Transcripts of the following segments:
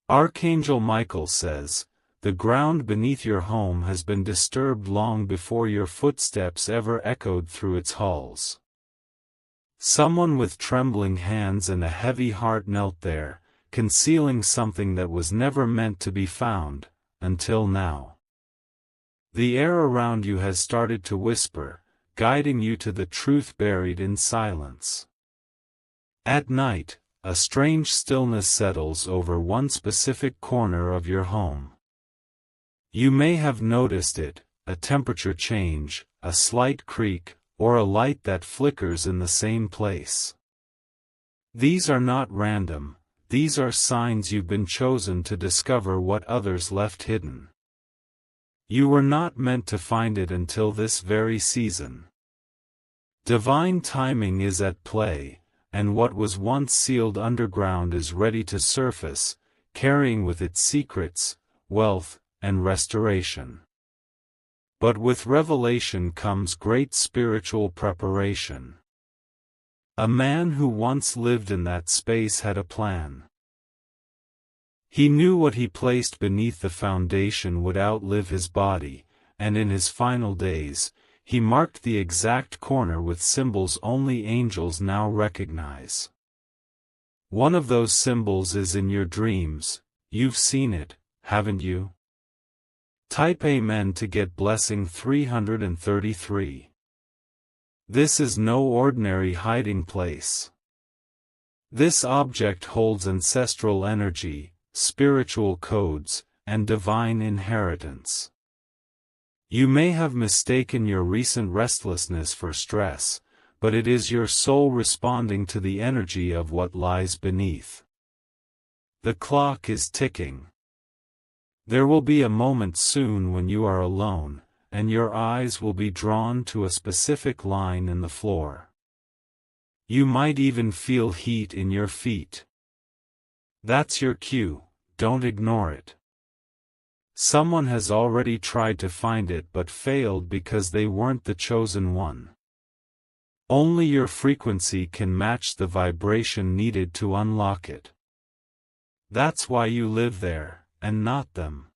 Archangel Michael says, "The ground beneath your home has been disturbed long before your footsteps ever echoed through its halls." Someone with trembling hands and a heavy heart knelt there, concealing something that was never meant to be found, until now. The air around you has started to whisper, guiding you to the truth buried in silence. At night, a strange stillness settles over one specific corner of your home. You may have noticed it, a temperature change, a slight creak, or a light that flickers in the same place. These are not random, these are signs you've been chosen to discover what others left hidden. You were not meant to find it until this very season. Divine timing is at play, and what was once sealed underground is ready to surface, carrying with it secrets, wealth, and restoration. But with revelation comes great spiritual preparation. A man who once lived in that space had a plan. He knew what he placed beneath the foundation would outlive his body, and in his final days, he marked the exact corner with symbols only angels now recognize. One of those symbols is in your dreams. You've seen it, haven't you? Type Amen to get blessing 333. This is no ordinary hiding place. This object holds ancestral energy, spiritual codes, and divine inheritance. You may have mistaken your recent restlessness for stress, but it is your soul responding to the energy of what lies beneath. The clock is ticking. There will be a moment soon when you are alone, and your eyes will be drawn to a specific line in the floor. You might even feel heat in your feet. That's your cue, don't ignore it. Someone has already tried to find it but failed because they weren't the chosen one. Only your frequency can match the vibration needed to unlock it. That's why you live there, and not them.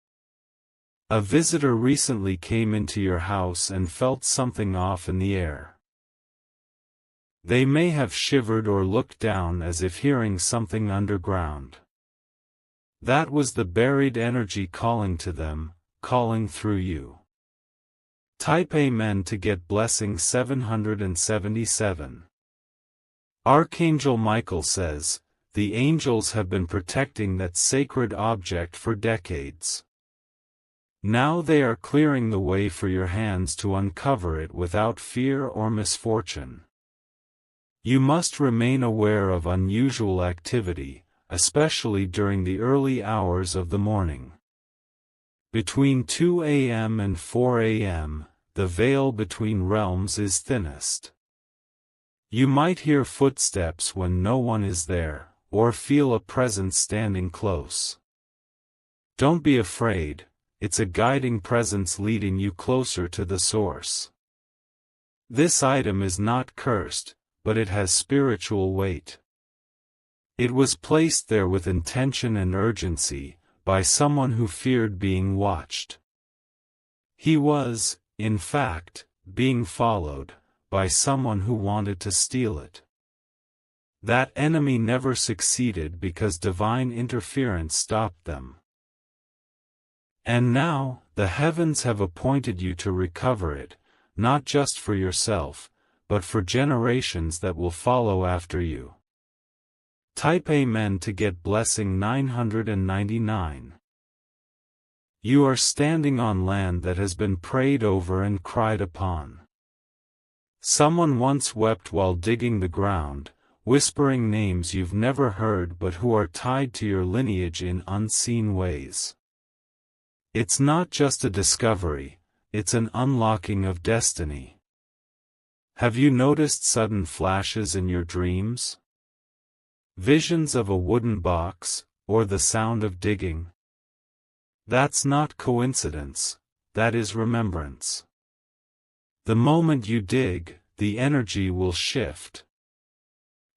A visitor recently came into your house and felt something off in the air. They may have shivered or looked down as if hearing something underground. That was the buried energy calling to them, calling through you. Type Amen to get blessing 777. Archangel Michael says, "The angels have been protecting that sacred object for decades. Now they are clearing the way for your hands to uncover it without fear or misfortune. You must remain aware of unusual activity, especially during the early hours of the morning. Between 2 a.m. and 4 a.m., the veil between realms is thinnest. You might hear footsteps when no one is there, or feel a presence standing close. Don't be afraid, it's a guiding presence leading you closer to the source. This item is not cursed, but it has spiritual weight. It was placed there with intention and urgency, by someone who feared being watched. He was, in fact, being followed, by someone who wanted to steal it. That enemy never succeeded because divine interference stopped them. And now, the heavens have appointed you to recover it, not just for yourself, but for generations that will follow after you. Type Amen to get blessing 999. You are standing on land that has been prayed over and cried upon. Someone once wept while digging the ground, whispering names you've never heard but who are tied to your lineage in unseen ways. It's not just a discovery, it's an unlocking of destiny. Have you noticed sudden flashes in your dreams? Visions of a wooden box, or the sound of digging? That's not coincidence, that is remembrance. The moment you dig, the energy will shift.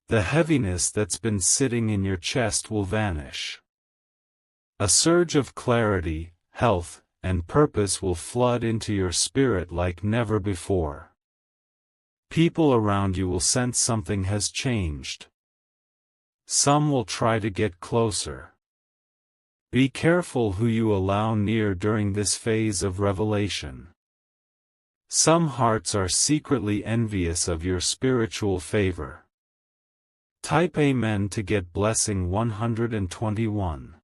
The heaviness that's been sitting in your chest will vanish. A surge of clarity, health, and purpose will flood into your spirit like never before. People around you will sense something has changed. Some will try to get closer. Be careful who you allow near during this phase of revelation. Some hearts are secretly envious of your spiritual favor. Type Amen to get blessing 121.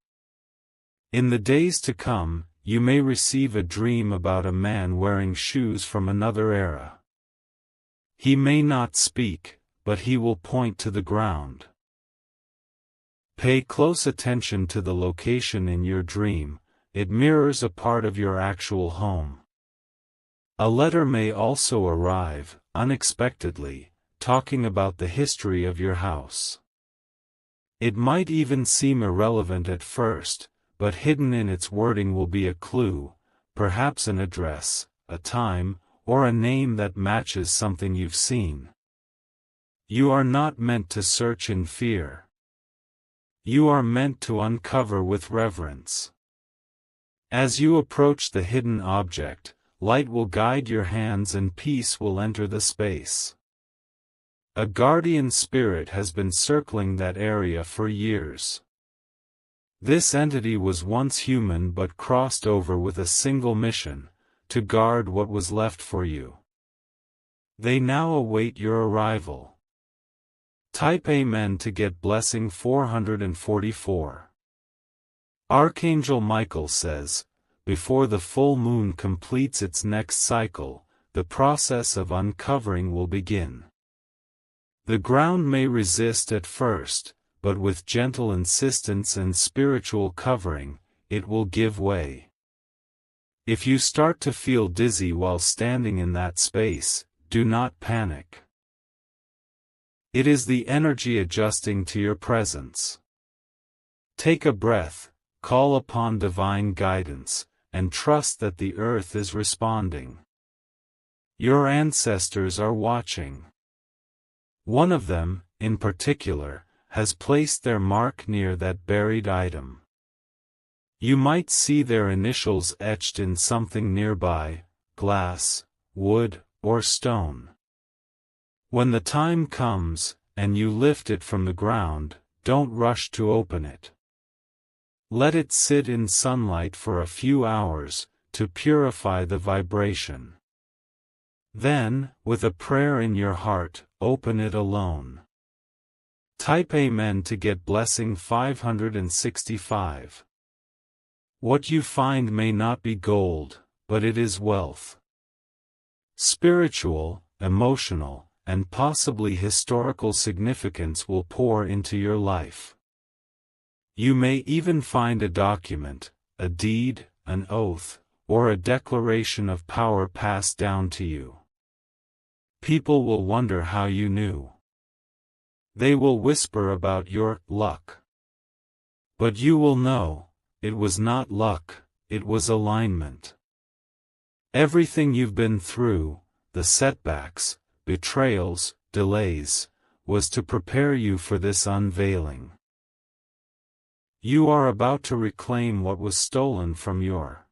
In the days to come, you may receive a dream about a man wearing shoes from another era. He may not speak, but he will point to the ground. Pay close attention to the location in your dream, it mirrors a part of your actual home. A letter may also arrive, unexpectedly, talking about the history of your house. It might even seem irrelevant at first, but hidden in its wording will be a clue, perhaps an address, a time, or a name that matches something you've seen. You are not meant to search in fear. You are meant to uncover with reverence. As you approach the hidden object, light will guide your hands and peace will enter the space. A guardian spirit has been circling that area for years. This entity was once human but crossed over with a single mission, to guard what was left for you. They now await your arrival. Type Amen to get blessing 444. Archangel Michael says, before the full moon completes its next cycle, the process of uncovering will begin. The ground may resist at first, but with gentle insistence and spiritual covering, it will give way. If you start to feel dizzy while standing in that space, do not panic. It is the energy adjusting to your presence. Take a breath, call upon divine guidance, and trust that the earth is responding. Your ancestors are watching. One of them, in particular, has placed their mark near that buried item. You might see their initials etched in something nearby, glass, wood, or stone. When the time comes, and you lift it from the ground, don't rush to open it. Let it sit in sunlight for a few hours, to purify the vibration. Then, with a prayer in your heart, open it alone. Type Amen to get blessing 565. What you find may not be gold, but it is wealth. Spiritual, emotional, and possibly historical significance will pour into your life. You may even find a document, a deed, an oath, or a declaration of power passed down to you. People will wonder how you knew. They will whisper about your luck. But you will know, it was not luck, it was alignment. Everything you've been through, the setbacks, betrayals, delays, was to prepare you for this unveiling. You are about to reclaim what was stolen from your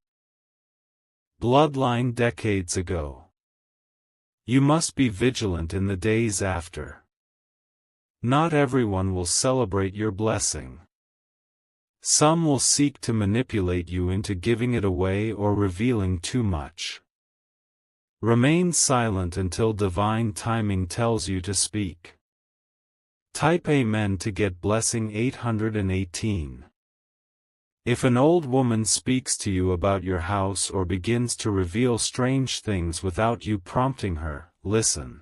bloodline decades ago. You must be vigilant in the days after. Not everyone will celebrate your blessing. Some will seek to manipulate you into giving it away or revealing too much. Remain silent until divine timing tells you to speak. Type Amen to get blessing 818. If an old woman speaks to you about your house or begins to reveal strange things without you prompting her, listen.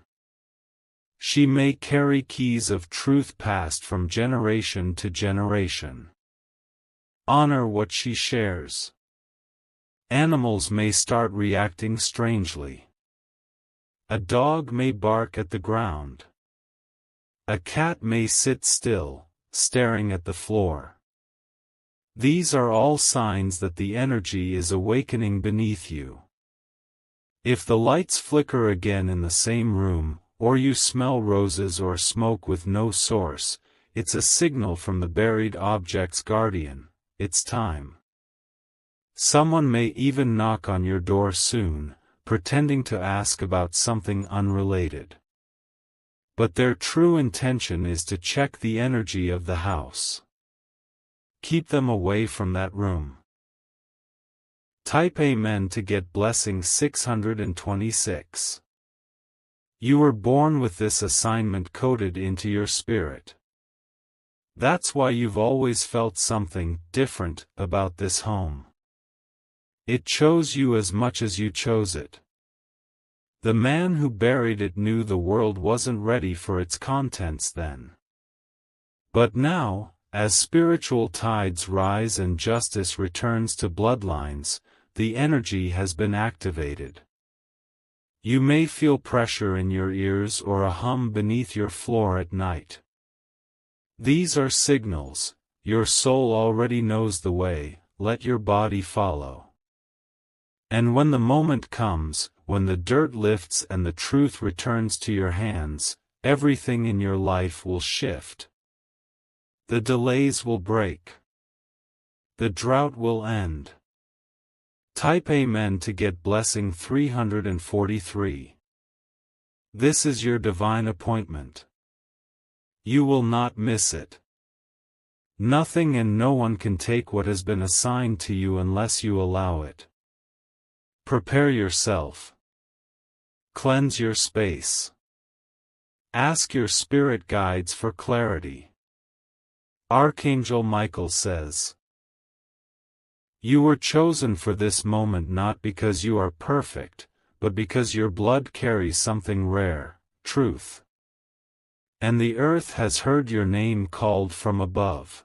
She may carry keys of truth passed from generation to generation. Honor what she shares. Animals may start reacting strangely. A dog may bark at the ground. A cat may sit still, staring at the floor. These are all signs that the energy is awakening beneath you. If the lights flicker again in the same room, or you smell roses or smoke with no source, it's a signal from the buried object's guardian, it's time. Someone may even knock on your door soon, pretending to ask about something unrelated. But their true intention is to check the energy of the house. Keep them away from that room. Type Amen to get blessing 626. You were born with this assignment coded into your spirit. That's why you've always felt something different about this home. It chose you as much as you chose it. The man who buried it knew the world wasn't ready for its contents then. But now, as spiritual tides rise and justice returns to bloodlines, the energy has been activated. You may feel pressure in your ears or a hum beneath your floor at night. These are signals. Your soul already knows the way, let your body follow. And when the moment comes, when the dirt lifts and the truth returns to your hands, everything in your life will shift. The delays will break. The drought will end. Type Amen to get blessing 343. This is your divine appointment. You will not miss it. Nothing and no one can take what has been assigned to you unless you allow it. Prepare yourself. Cleanse your space. Ask your spirit guides for clarity. Archangel Michael says, you were chosen for this moment not because you are perfect, but because your blood carries something rare, truth. And the earth has heard your name called from above.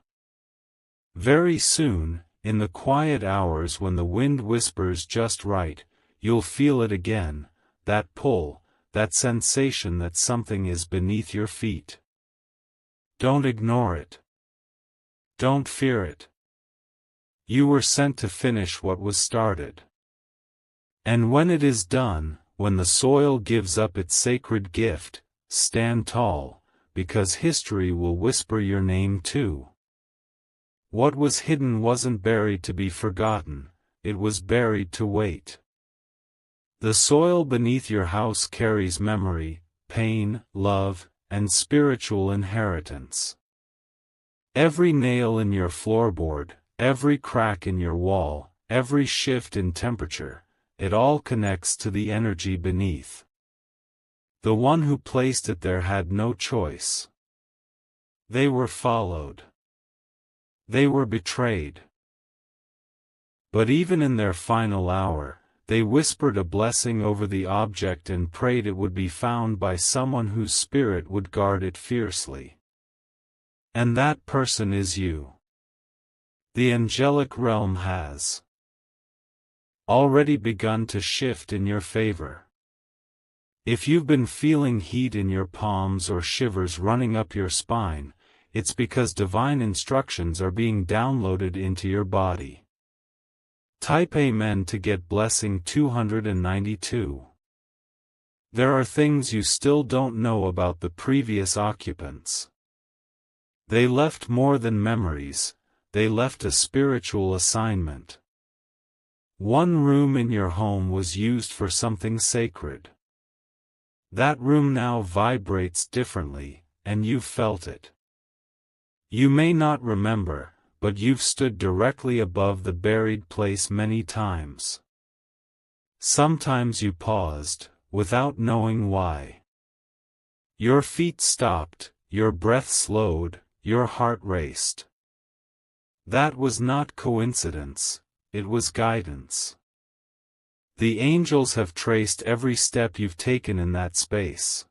Very soon, in the quiet hours when the wind whispers just right, you'll feel it again, that pull, that sensation that something is beneath your feet. Don't ignore it. Don't fear it. You were sent to finish what was started. And when it is done, when the soil gives up its sacred gift, stand tall, because history will whisper your name too. What was hidden wasn't buried to be forgotten, it was buried to wait. The soil beneath your house carries memory, pain, love, and spiritual inheritance. Every nail in your floorboard, every crack in your wall, every shift in temperature, it all connects to the energy beneath. The one who placed it there had no choice. They were followed. They were betrayed. But even in their final hour, they whispered a blessing over the object and prayed it would be found by someone whose spirit would guard it fiercely. And that person is you. The angelic realm has already begun to shift in your favor. If you've been feeling heat in your palms or shivers running up your spine, it's because divine instructions are being downloaded into your body. Type Amen to get blessing 292. There are things you still don't know about the previous occupants. They left more than memories, they left a spiritual assignment. One room in your home was used for something sacred. That room now vibrates differently, and you've felt it. You may not remember, but you've stood directly above the buried place many times. Sometimes you paused, without knowing why. Your feet stopped, your breath slowed, your heart raced. That was not coincidence, it was guidance. The angels have traced every step you've taken in that space.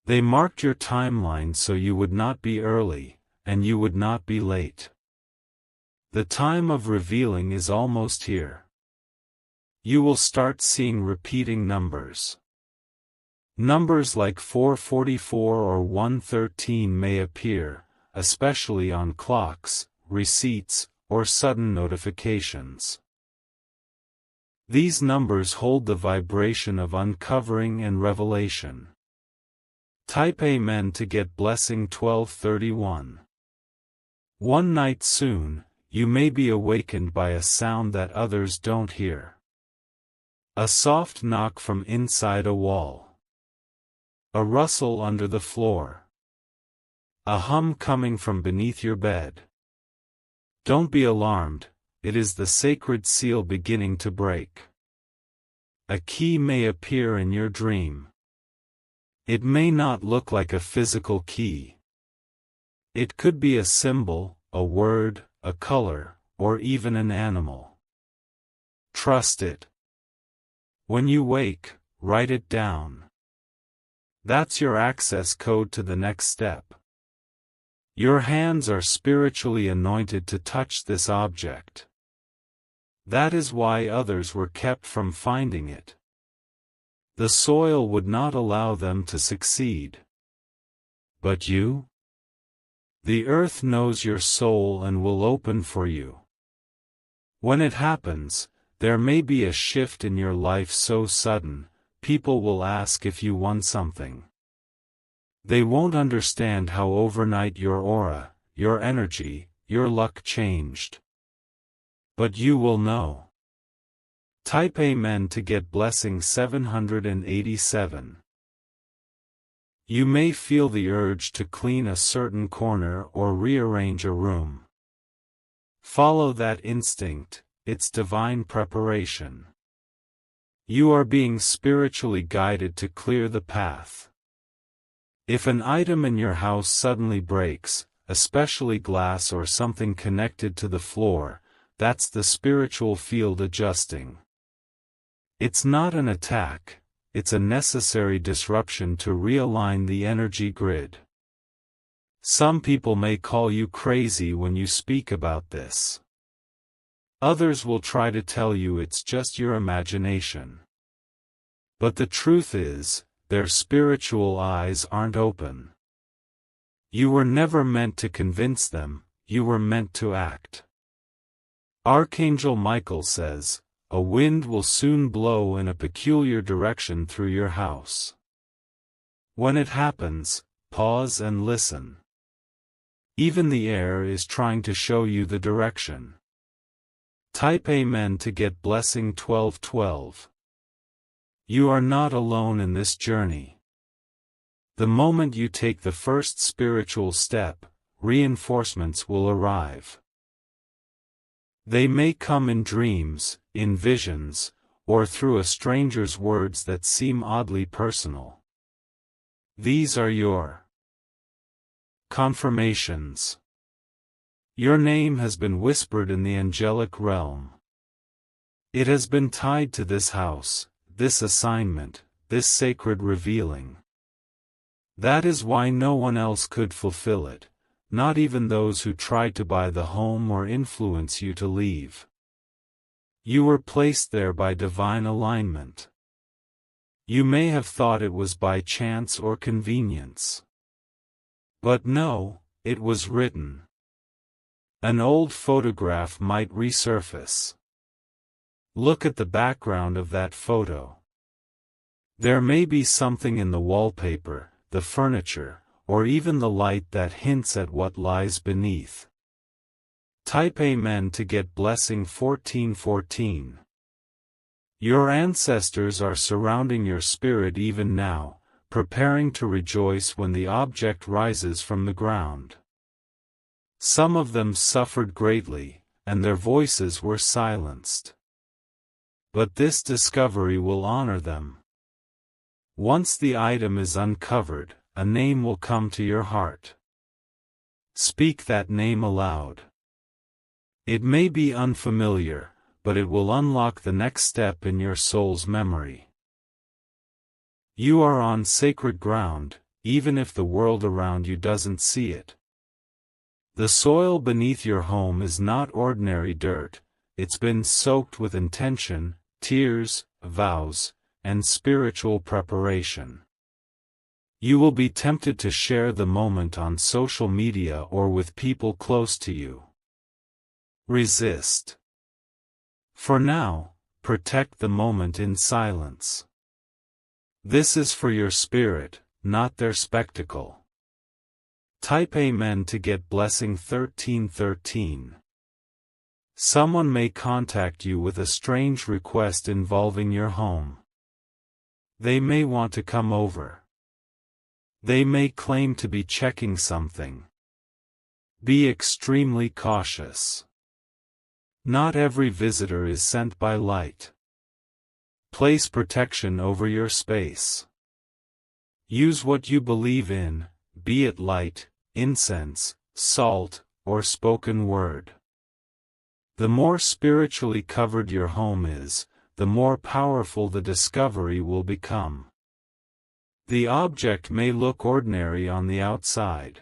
They marked your timeline so you would not be early, and you would not be late. The time of revealing is almost here. You will start seeing repeating numbers. Numbers like 444 or 113 may appear, especially on clocks, receipts, or sudden notifications. These numbers hold the vibration of uncovering and revelation. Type Amen to get blessing 1231. One night soon, you may be awakened by a sound that others don't hear. A soft knock from inside a wall. A rustle under the floor. A hum coming from beneath your bed. Don't be alarmed, it is the sacred seal beginning to break. A key may appear in your dream. It may not look like a physical key. It could be a symbol, a word, a color, or even an animal. Trust it. When you wake, write it down. That's your access code to the next step. Your hands are spiritually anointed to touch this object. That is why others were kept from finding it. The soil would not allow them to succeed. But you? The earth knows your soul and will open for you. When it happens, there may be a shift in your life so sudden, people will ask if you won something. They won't understand how overnight your aura, your energy, your luck changed. But you will know. Type Amen to get blessing 787. You may feel the urge to clean a certain corner or rearrange a room. Follow that instinct, it's divine preparation. You are being spiritually guided to clear the path. If an item in your house suddenly breaks, especially glass or something connected to the floor, that's the spiritual field adjusting. It's not an attack, it's a necessary disruption to realign the energy grid. Some people may call you crazy when you speak about this. Others will try to tell you it's just your imagination. But the truth is, their spiritual eyes aren't open. You were never meant to convince them, you were meant to act. Archangel Michael says, a wind will soon blow in a peculiar direction through your house. When it happens, pause and listen. Even the air is trying to show you the direction. Type Amen to get blessing 1212. You are not alone in this journey. The moment you take the first spiritual step, reinforcements will arrive. They may come in dreams, in visions, or through a stranger's words that seem oddly personal. These are your confirmations. Your name has been whispered in the angelic realm. It has been tied to this house, this assignment, this sacred revealing. That is why no one else could fulfill it, not even those who tried to buy the home or influence you to leave. You were placed there by divine alignment. You may have thought it was by chance or convenience. But no, it was written. An old photograph might resurface. Look at the background of that photo. There may be something in the wallpaper, the furniture, or even the light that hints at what lies beneath. Type Amen to get blessing 1414. Your ancestors are surrounding your spirit even now, preparing to rejoice when the object rises from the ground. Some of them suffered greatly, and their voices were silenced. But this discovery will honor them. Once the item is uncovered, a name will come to your heart. Speak that name aloud. It may be unfamiliar, but it will unlock the next step in your soul's memory. You are on sacred ground, even if the world around you doesn't see it. The soil beneath your home is not ordinary dirt, it's been soaked with intention, tears, vows, and spiritual preparation. You will be tempted to share the moment on social media or with people close to you. Resist. For now, protect the moment in silence. This is for your spirit, not their spectacle. Type Amen to get blessing 1313. Someone may contact you with a strange request involving your home. They may want to come over. They may claim to be checking something. Be extremely cautious. Not every visitor is sent by light. Place protection over your space. Use what you believe in, be it light, incense, salt, or spoken word. The more spiritually covered your home is, the more powerful the discovery will become. The object may look ordinary on the outside.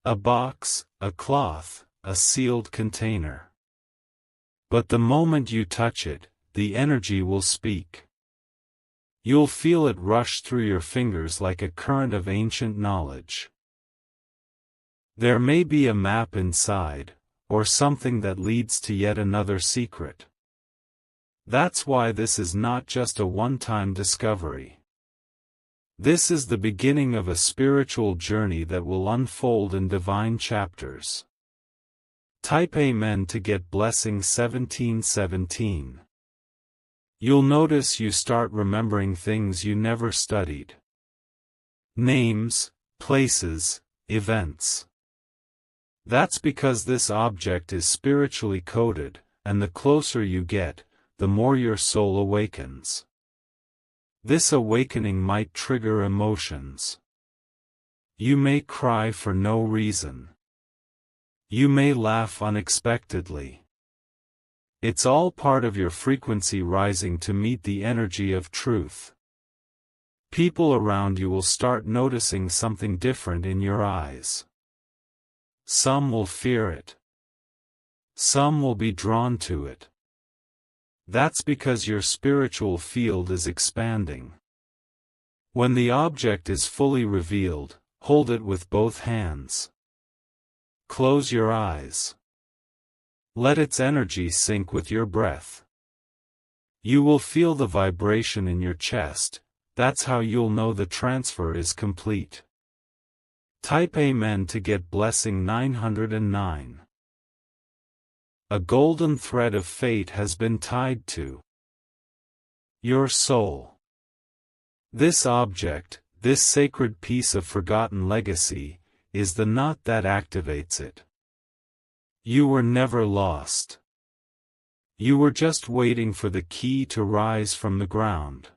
A box, a cloth, a sealed container. But the moment you touch it, the energy will speak. You'll feel it rush through your fingers like a current of ancient knowledge. There may be a map inside, or something that leads to yet another secret. That's why this is not just a one-time discovery. This is the beginning of a spiritual journey that will unfold in divine chapters. Type Amen to get blessing 1717. You'll notice you start remembering things you never studied. Names, places, events. That's because this object is spiritually coded, and the closer you get, the more your soul awakens. This awakening might trigger emotions. You may cry for no reason. You may laugh unexpectedly. It's all part of your frequency rising to meet the energy of truth. People around you will start noticing something different in your eyes. Some will fear it. Some will be drawn to it. That's because your spiritual field is expanding. When the object is fully revealed, hold it with both hands. Close your eyes. Let its energy sync with your breath. You will feel the vibration in your chest. That's how you'll know the transfer is complete. Type Amen to get blessing 909. A golden thread of fate has been tied to your soul. This object, this sacred piece of forgotten legacy, is the knot that activates it. You were never lost. You were just waiting for the key to rise from the ground.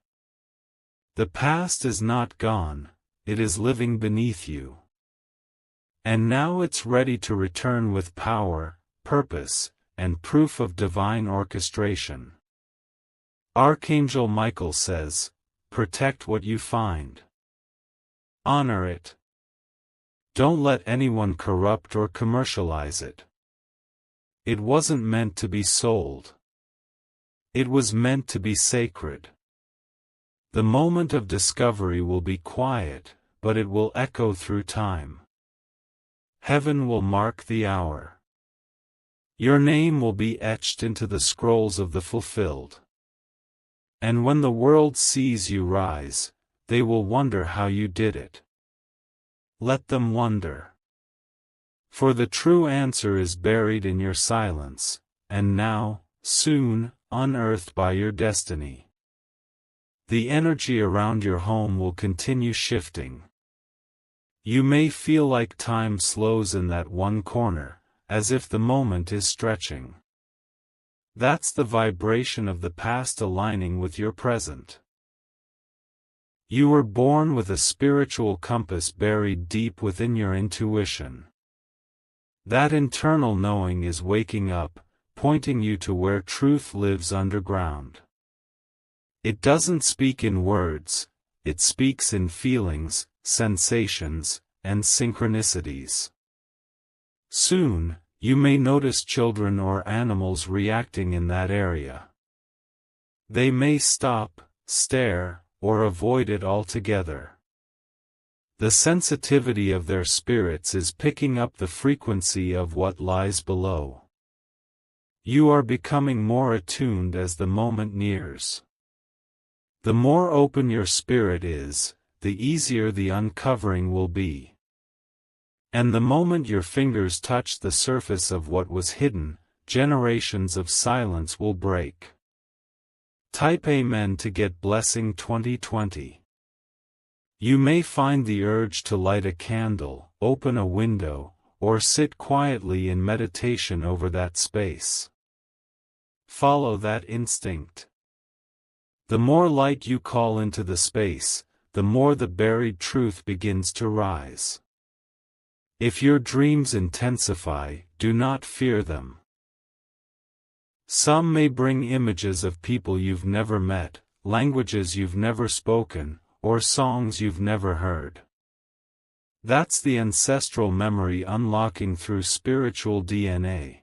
The past is not gone, it is living beneath you. And now it's ready to return with power, purpose, and proof of divine orchestration. Archangel Michael says, protect what you find. Honor it. Don't let anyone corrupt or commercialize it. It wasn't meant to be sold. It was meant to be sacred. The moment of discovery will be quiet, but it will echo through time. Heaven will mark the hour. Your name will be etched into the scrolls of the fulfilled. And when the world sees you rise, they will wonder how you did it. Let them wonder. For the true answer is buried in your silence, and now, soon, unearthed by your destiny. The energy around your home will continue shifting. You may feel like time slows in that one corner, as if the moment is stretching. That's the vibration of the past aligning with your present. You were born with a spiritual compass buried deep within your intuition. That internal knowing is waking up, pointing you to where truth lives underground. It doesn't speak in words, it speaks in feelings, sensations, and synchronicities. Soon, you may notice children or animals reacting in that area. They may stop, stare, or avoid it altogether. The sensitivity of their spirits is picking up the frequency of what lies below. You are becoming more attuned as the moment nears. The more open your spirit is, the easier the uncovering will be. And the moment your fingers touch the surface of what was hidden, generations of silence will break. Type Amen to get blessing 2020. You may find the urge to light a candle, open a window, or sit quietly in meditation over that space. Follow that instinct. The more light you call into the space, the more the buried truth begins to rise. If your dreams intensify, do not fear them. Some may bring images of people you've never met, languages you've never spoken, or songs you've never heard. That's the ancestral memory unlocking through spiritual DNA.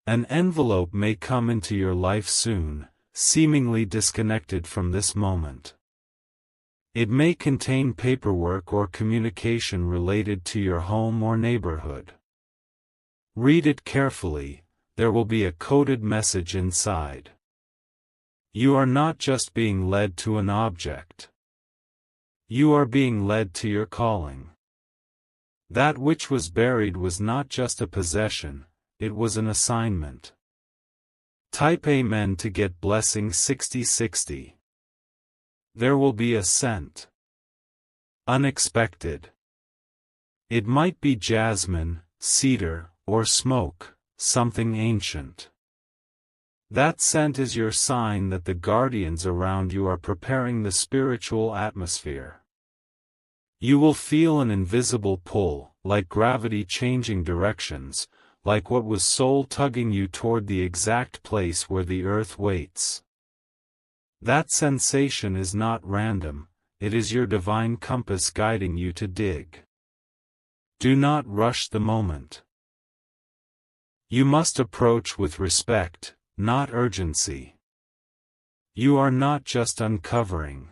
An envelope may come into your life soon, seemingly disconnected from this moment. It may contain paperwork or communication related to your home or neighborhood. Read it carefully, there will be a coded message inside. You are not just being led to an object. You are being led to your calling. That which was buried was not just a possession, it was an assignment. Type Amen to get blessing 6060. There will be a scent. Unexpected. It might be jasmine, cedar, or smoke, something ancient. That scent is your sign that the guardians around you are preparing the spiritual atmosphere. You will feel an invisible pull, like gravity changing directions, like what was soul tugging you toward the exact place where the earth waits. That sensation is not random, it is your divine compass guiding you to dig. Do not rush the moment. You must approach with respect, not urgency. You are not just uncovering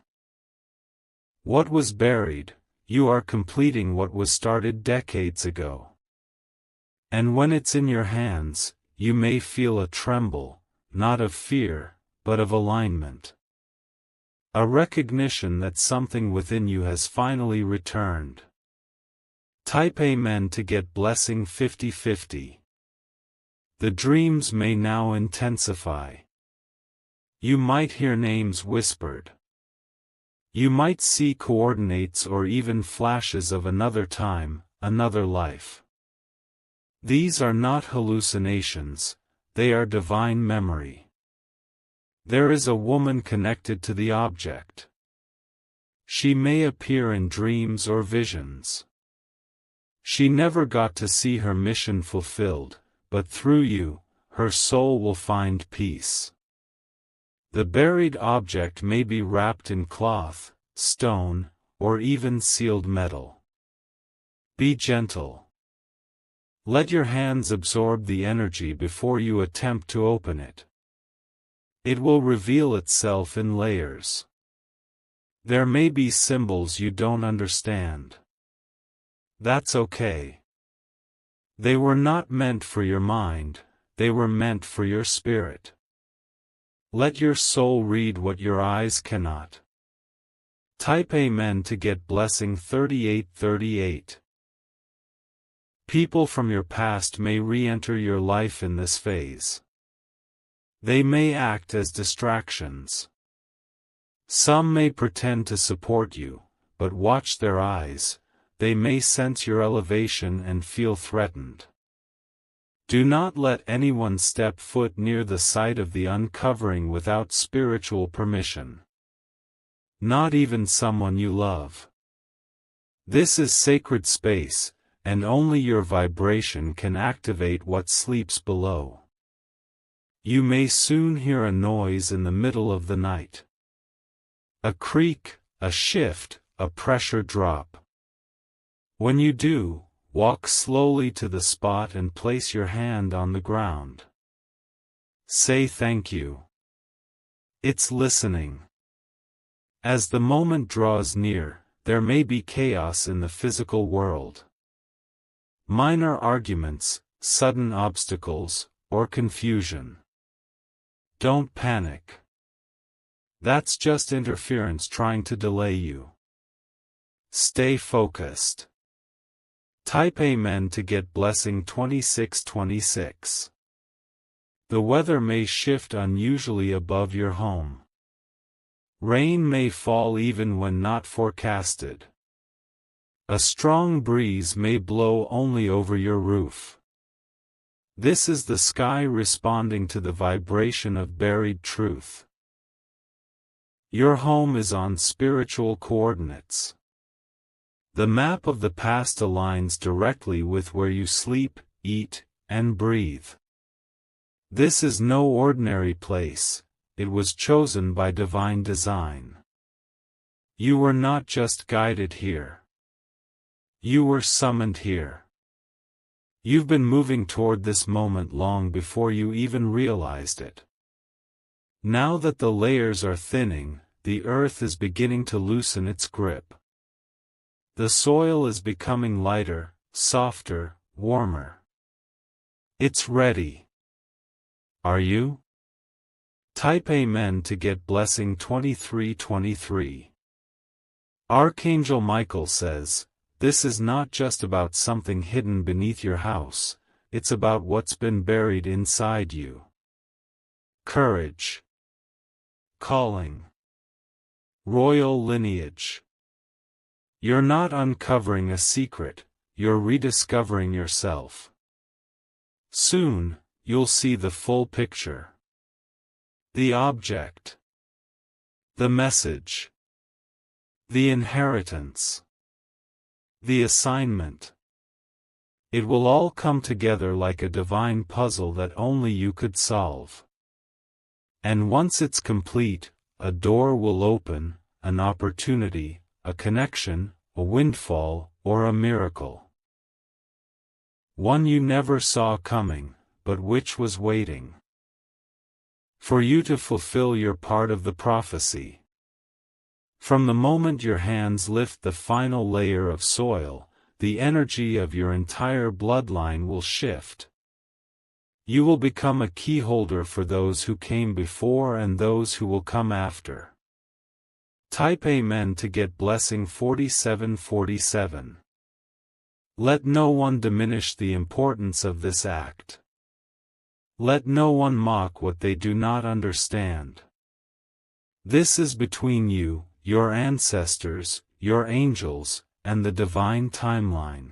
what was buried, you are completing what was started decades ago. And when it's in your hands, you may feel a tremble, not of fear, but of alignment. A recognition that something within you has finally returned. Type Amen to get blessing 5050. The dreams may now intensify. You might hear names whispered. You might see coordinates or even flashes of another time, another life. These are not hallucinations, they are divine memory. There is a woman connected to the object. She may appear in dreams or visions. She never got to see her mission fulfilled, but through you, her soul will find peace. The buried object may be wrapped in cloth, stone, or even sealed metal. Be gentle. Let your hands absorb the energy before you attempt to open it. It will reveal itself in layers. There may be symbols you don't understand. That's okay. They were not meant for your mind, they were meant for your spirit. Let your soul read what your eyes cannot. Type Amen to get blessing 3838. People from your past may re-enter your life in this phase. They may act as distractions. Some may pretend to support you, but watch their eyes. They may sense your elevation and feel threatened. Do not let anyone step foot near the site of the uncovering without spiritual permission. Not even someone you love. This is sacred space, and only your vibration can activate what sleeps below. You may soon hear a noise in the middle of the night. A creak, a shift, a pressure drop. When you do, walk slowly to the spot and place your hand on the ground. Say thank you. It's listening. As the moment draws near, there may be chaos in the physical world. Minor arguments, sudden obstacles, or confusion. Don't panic. That's just interference trying to delay you. Stay focused. Type Amen to get blessing 2626. The weather may shift unusually above your home. Rain may fall even when not forecasted. A strong breeze may blow only over your roof. This is the sky responding to the vibration of buried truth. Your home is on spiritual coordinates. The map of the past aligns directly with where you sleep, eat, and breathe. This is no ordinary place, it was chosen by divine design. You were not just guided here. You were summoned here. You've been moving toward this moment long before you even realized it. Now that the layers are thinning, the earth is beginning to loosen its grip. The soil is becoming lighter, softer, warmer. It's ready. Are you? Type Amen to get blessing 2323. Archangel Michael says, this is not just about something hidden beneath your house, it's about what's been buried inside you. Courage. Calling. Royal lineage. You're not uncovering a secret, you're rediscovering yourself. Soon, you'll see the full picture. The object. The message. The inheritance. The assignment. It will all come together like a divine puzzle that only you could solve. And once it's complete, a door will open, an opportunity, a connection, a windfall, or a miracle. One you never saw coming, but which was waiting for you to fulfill your part of the prophecy. From the moment your hands lift the final layer of soil, the energy of your entire bloodline will shift. You will become a key holder for those who came before and those who will come after. Type Amen to get blessing 4747. Let no one diminish the importance of this act. Let no one mock what they do not understand. This is between you, your ancestors, your angels, and the divine timeline.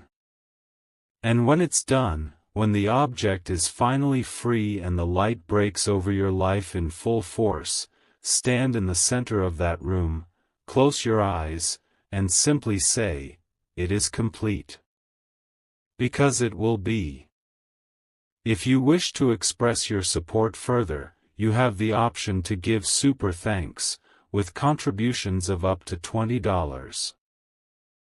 And when it's done, when the object is finally free and the light breaks over your life in full force, stand in the center of that room, close your eyes, and simply say, "It is complete." Because it will be. If you wish to express your support further, you have the option to give super thanks, with contributions of up to $20.